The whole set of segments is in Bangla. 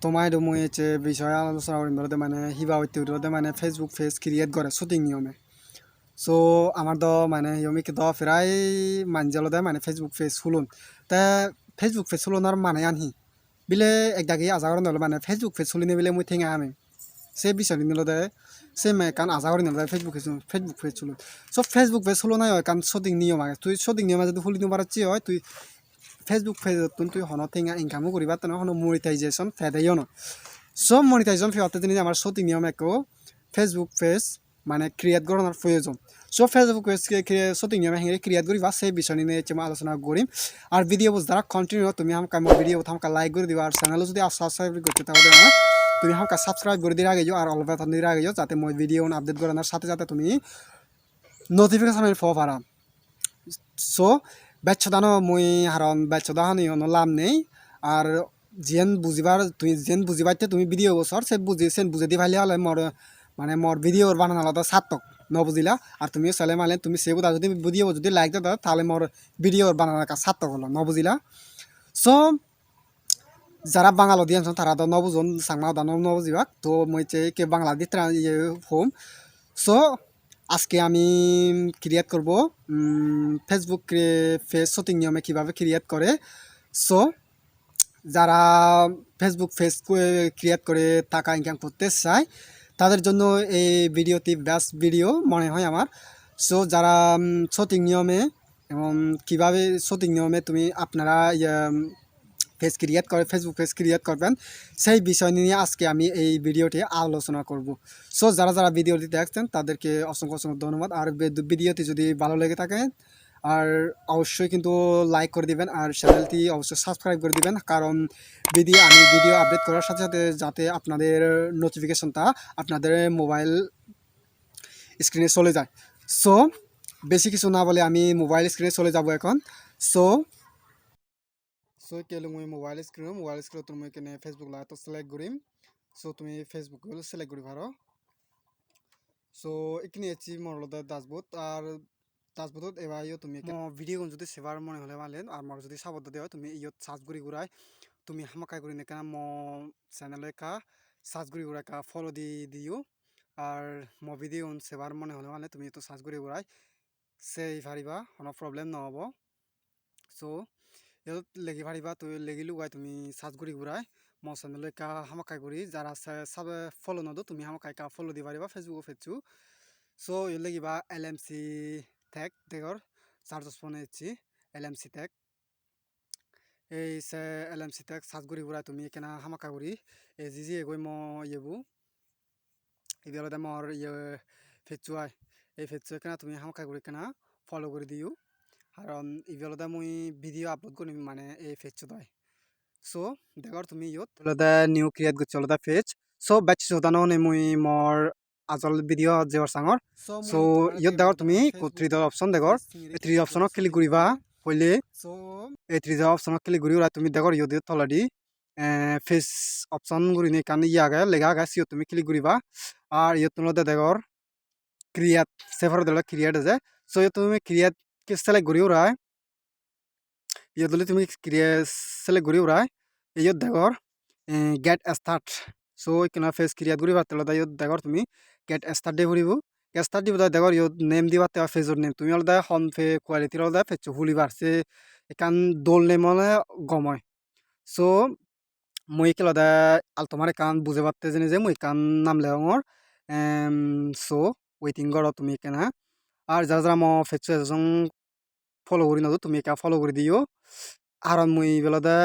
তোমায় মই হচ্ছে বিষয়ে আলোচনা করিম বলতে মানে হিবা হইতে বলতে মানে ফেসবুক পেজ ক্রিয়েট করে শুটিং নিয়মে সো আমার তো মানে ইয়মি তো প্রায় মানজালো দেয় মানে ফেসবুক পেজ খুলুন তা ফেসবুক পেজ খুলুনার মানে আনহি বিলে একদাগি আজাগর নলে মানে ফেসবুক পেজ খুলিনে বিলে মুই থেঙা আমি সে বিষয় নিল দেয় সে কান আজাগর নিল দেয় ফেসবুক পেজ খুলুন সো ফেসবুক পেজ খুলো নাই হয় কান শুটিং নিয়ম আগে তুই শুটিং নিয়মে যদি খুলি পারছি হয় তুই ফেসবুক পেজত তুই হন থেঙা ইনকামও করিবা তেনে হন মনিটাইজেশন ফেদাইও ন সব মনিটাইজেশন ফেওয়াতে জিনিস আমার শুটিং নিয়ম একো ফেসবুক পেজ মানে ক্রিয়েট করানোর প্রয়োজন সো ফেসবুক পেজ শুটিং নিয়মে হেঁড়ে ক্রিয়েট করিবা সেই বিষয় নিয়ে আলোচনা করিম আর ভিডিও দ্বারা কন্টিনিউ তুমি হামকা ভিডিও হামকা লাইক করে দিবা আর চ্যানেল যদি সাবস্ক্রাইব করতে তাহলে তুমি হামকা সাবস্ক্রাইব করে দিয়ে আগে যাও আর অল বেতন দিয়ে আগে যাও যাতে মই ভিডিও আপডেট করানোর সাথে সাথে তুমি নোটিফিকেশন পাওয়া পারা সো বেচ্ছদানো মই হারন বেচ্ছদাহানি অন লাভ নেই আর যেন বুঝিবার তুই যেন বুঝিবাইতে তুমি ভিডিও বছর সে সেন বুঝে দি ভাইলে হলে মোর মানে মোর ভিডিওর বানানো আলাদা সার্থক ন বুঝিলা আর তুমি চলে মালে তুমি সে বুঝা যদি ভিডিও যদি লাইক দাও তাহলে মোর ভিডিওর বানানোর কাজ সার্থক হলো ন বুঝিলা সো যারা বাঙালি দিয়ে আনছেন তারা তো নবুজন সাংমা দানো নবুজিবাক তো মই কে বাংলাদেশ হোম সো আজকে আমি ক্রিয়েট করব ফেসবুক পেজ শুটিং নিয়মে কীভাবে ক্রিয়েট করে সো যারা ফেসবুক পেজ ক্রিয়েট করে টাকা ইনকাম করতে চায় তাদের জন্য এই ভিডিওটি বেস্ট ভিডিও মনে হয় আমার সো যারা শুটিং নিয়মে এবং কীভাবে শুটিং নিয়মে তুমি আপনারা পেজ ক্রিয়েট করে ফেসবুক পেজ ক্রিয়েট করবেন সেই বিষয় নিয়ে আজকে আমি এই ভিডিওটি আলোচনা করব সো যারা যারা ভিডিওটি দেখছেন তাদেরকে অসংখ্য অসংখ্য ধন্যবাদ আর ভিডিওটি যদি ভালো লেগে থাকে আর অবশ্যই কিন্তু লাইক করে দিবেন আর চ্যানেলটি অবশ্যই সাবস্ক্রাইব করে দিবেন কারণ আমি ভিডিও আপডেট করার সাথে সাথে যাতে আপনাদের নোটিফিকেশনটা আপনাদের মোবাইল স্ক্রিনে চলে যায় সো বেশি কিছু না বলে আমি মোবাইল স্ক্রিনে চলে যাব এখন সো কেলে মই মোবাইল স্ক্রিনে তুমি এখানে ফেসবুক লাগাতো সিলেক্ট করিম সো তুমি ফেসবুক সিলেক্ট করি পারো সো এখানে এসেছি মরলদা ডাসবোর্ড আর ডাসবোর্ডত এবার তুমি ভিডিও যদি সেবার মনে হলে মালেন আর মর যদি সাবদ্ধ দেওয়া তুমি ইয়ত সার্চ করি ঘুরাই তুমি হামাকাই করি নেকেনা চ্যানেলে কা সার্চ করি ঘুরাই কা ফলো দিও আর ভিডিও সেবার মনে হলে মানে তুমি তো সার্চ করি ঘুরাই সেই পারিবা কোনো প্রবলেম নহব সো ইয়ত লেগি পারিবা তুই লেগি লুগাই তুমি সার্চ করি ঘুরাই চ্যানেলে কা হামাকাই করি যারা সাব ফলো নদো তুমি হামাকাই কা ফলো দি পারিবা ফেসবুক ফেসু সো ইয়ত লেগিবা LMC ট্যাগ দেখর চার্জস ফোনে ইচ্ছি LMC ট্যাগ এই LMC ট্যাগ সার্চ করি ঘুরাই তুমি এখানে হামাকা করি এই জি এগোই ইয়েবু এগুলো মর ইয়ে ফেচু আয় এই ফেচু এখানে তুমি হামাকা করি কেনা ফলো করে দিও কারণ এগুলো মুই ভিডিও আপলোড করি মানে এই ফেচু দেয় সো দেখর তুমি ইয়ত নিউ ক্রিয়েট করছি আলাদা পেজ সো ব্যাচ সোদানো নে মুই মর আজল ভিডিও যেবার সাঙর সো ইয়ত দেখর তুমি থ্রি ডট অপশন দেখর এই থ্রি অপশনত ক্লিক করিবা হইলে এই থ্রি ডট অপশনত ক্লিক করি তুমি দেখর ইয়ত তলাদি ফেস অপশন করি নে কান ইয়া আগে লেখা আগে সিও তুমি ক্লিক করিবা আর ইয়ত তোমাদের দেখর ক্রিয়েট সেভার দিলে ক্রিয়েট আছে সো ইয়ত তুমি ক্রিয়েট কে সিলেক্ট করি ওরাই ইয়ত দিলে তুমি ক্রিয়েট সিলেক্ট করি ওরাই ইয়ত দেখর গেট স্টার্ট সো এখানে ফেস ক্রিয়েট করি পারতে ইয়ত দেখর তুমি গেট স্টার্ট দিয়ে ঘুরিব স্টার্ট দিব দেখর ইয়ত নেম দিবা তে ফেজর নেম তুমি অলদা হন ফে কোয়ালিটির অলদা ফেচ হুলিবার সে এখান দোল নেম হলে গময় সো মই কেলদা আল তোমার কান বুঝে পারতে জেনে যে মই কান নাম লেঙর সো ওয়েটিং করো তুমি কেনা আর যারা যারা ফেচ ফলো করি নদো তুমি একা ফলো করে দিও আর মই বেলাদা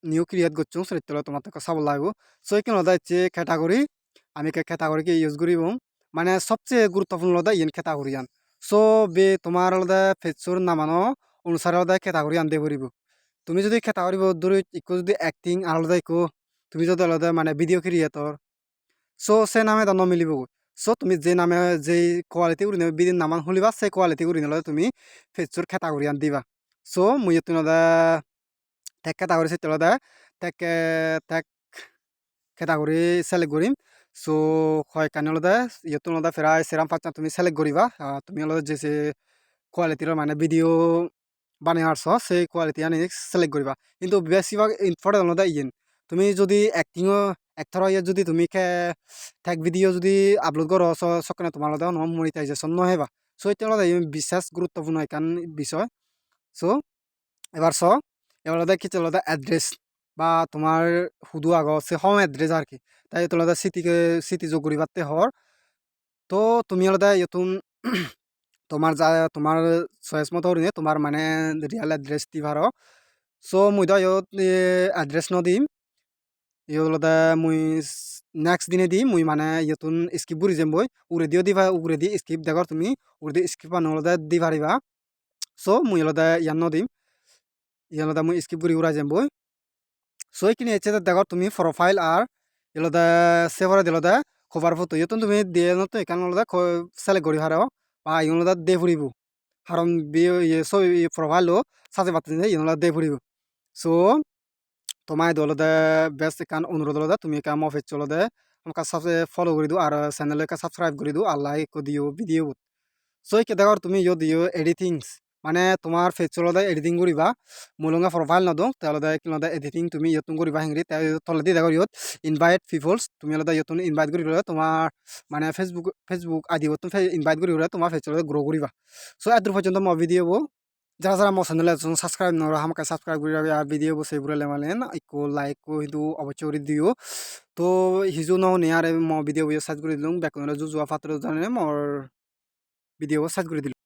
নিউ ক্রিয়েট করছো সেটা তোমার তো চাব লাগবো সো এখানে হচ্ছে ক্যাটাগরি আমি ক্যাটাগরিকে ইউজ করিব মানে সবচেয়ে গুরুত্বপূর্ণ আলাদা ইয়েন ক্যাটাগরি আন সো বে তোমার আলাদা ফেসুর নামানো অনুসারে আলাদা ক্যাটাগরি আনতে পারিব তুমি যদি ক্যাটাগরি ধরে ইকো যদি অ্যাক্টিং আলাদা ইকো তুমি যদি আলাদা মানে ভিডিও ক্রিয়েটর সো সে নামে দানো মিলিব সো তুমি যে নামে যেই কোয়ালিটি করে নেবে বিদিন নামান হলিবা সেই কোয়ালিটি করে নিলে তুমি ফেসুর ক্যাটাগরি আন দিবা সো মুই তুমি আলাদা টেক ক্যাটাগরি সেটা আলাদা টেক টেক ক্যাটাগরি সিলেক্ট করিম সো হয় কানে আলাদা ইয়ত আলাদা ফেরাই সেরাম পাচ্ছা তুমি সিলেক্ট করিবা তুমি আলাদা যে কোয়ালিটির মানে ভিডিও বানিয়ে আসছ সেই কোয়ালিটি আনি সিলেক্ট করিবা কিন্তু বেশিরভাগ ইম্পর্টেন্ট আলাদা ইয়েন তুমি যদি একথর ইয়ে যদি তুমি ঠেক ভিডিও যদি আপলোড করো সকানে তোমার লদে মনিটাইজেশন নহবা সো এটা লদে বিশেষ গুরুত্বপূর্ণ এখান বিষয় সো এবার এবার লদে কি লদে অ্যাড্রেস বা তোমার হুদু আগ সে হোম অ্যাড্রেস আর কি তাই তো লদে স্মৃতি যোগ করি পারতে হর তো তুমি লদে ইয়তুন তোমার যা তোমার চয়েস মতো হরিনে তোমার মানে রিয়েল অ্যাড্রেস দি পারো সো মুই তো ইয়ত অ্যাড্রেস ন দিম ইয়লদা মুই নেক্সট দিনে দি মুই মানে ইয়তুন স্কিপ বুড়ি যাম বই উড়ে দিও দিবা উড়ে দি স্কিপ দেখর তুমি উড়ে দি স্কিপ নলদা দি পারিবা সো মুই লদা ইয়ান ন দিম ইয়ানলদা মুই স্কিপ বুড়ি উড়া যাম বই সো এইখিনি এসে দেখর তুমি প্রোফাইল আর ইলদা সেভারে দিলদা খবর ফটো ইয়তুন তুমি দিয়ে নতো এখান লদা সেলেক্ট করি হারাও বা ইয়নলদা দে ফুরিব কারণ ইয়ে সব প্রোফাইলও সাথে পাতে ইয়নলদা দে ফুরিব সো তোমায় দলদে বেস্ট এখান অনুরোধ হলদে তুমি একা মফিজ চলদে আমাকে সাবসে ফলো করে দিও আর চ্যানেলে সাবস্ক্রাইব করে দিও আর লাইক দিও ভিডিও সো এই দেখো তুমি ইয়ে দিও এডিটিংস মানে তোমার ফেস চলদে এডিটিং করিবা মূলঙ্গা প্রোফাইল নদো তাহলে কিনদে এডিটিং তুমি ইয়তুন করিবা হেঙ্গি তলদি দেখো ইয়ত ইনভাইট পিপলস তুমি হলদে ইয়তুন ইনভাইট করি তোমার মানে ফেসবুক আদি ইনভাইট করি তোমার ফেস চলদে গ্রো করিবা সো এত পর্যন্ত মো ভিডিও যারা যারা মো চ্যানেলে সাবস্ক্রাইব নর আমাকে সাবস্ক্রাইব করে আর ভিডিও সেগুলো লেমালেন ইকো লাইক কিন্তু অবশ্যই করে দিও তো হিজু ন নিয়ার মো ভিডিও সার্চ করে দিলাম ব্যাকগ্রাউন্ডে জুজুয়া পাত্র জানে মোর ভিডিও সার্চ করে দিলাম